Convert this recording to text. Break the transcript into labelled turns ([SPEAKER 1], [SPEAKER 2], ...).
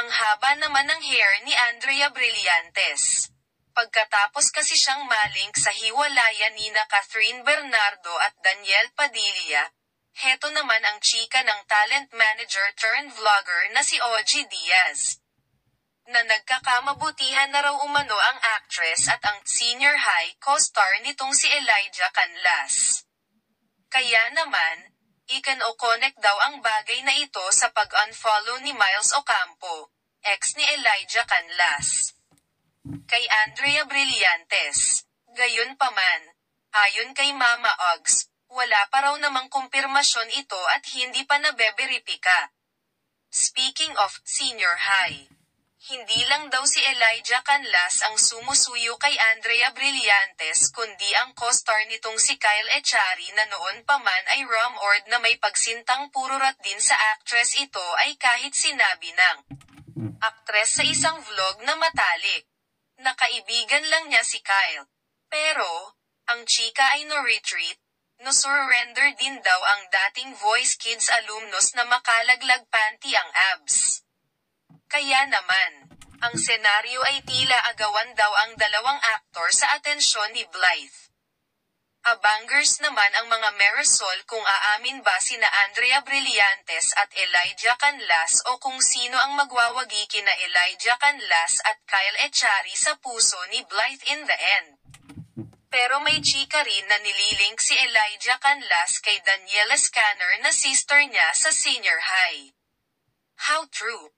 [SPEAKER 1] Ang haba naman ng hair ni Andrea Brillantes. Pagkatapos kasi siyang malink sa hiwalayan nina Catherine Bernardo at Daniel Padilla, heto naman ang chika ng talent manager turned vlogger na si Ogie Diaz. Na nagkakamabutihan na raw umano ang actress at ang senior high co-star nitong si Elijah Canlas. Kaya naman, ikan-o-connect daw ang bagay na ito sa pag-unfollow ni Miles Ocampo, ex ni Elijah Canlas, kay Andrea Brillantes. Gayunpaman, ayon kay Mama Ogs, wala pa raw namang kumpirmasyon ito at hindi pa nabeberipika. Speaking of senior high, hindi lang daw si Elijah Canlas ang sumusuyo kay Andrea Brillantes kundi ang co-star nitong si Kyle Echari na noon pa man ay rumored na may pagsintang pururat din sa actress ito ay kahit sinabi ng aktres sa isang vlog na matalik. Nakaibigan lang niya si Kyle. Pero, ang chika ay no-retreat, no-surrender din daw ang dating Voice Kids alumnus na makalaglag panty ang abs. Kaya naman, ang senaryo ay tila agawan daw ang dalawang aktor sa atensyon ni Blythe. Abangers naman ang mga Marisol kung aamin ba sina Andrea Brillantes at Elijah Canlas o kung sino ang magwawagi kina Elijah Canlas at Kyle Echari sa puso ni Blythe in the end. Pero may chika rin na nililink si Elijah Canlas kay Daniela Scanner na sister niya sa senior high. How true?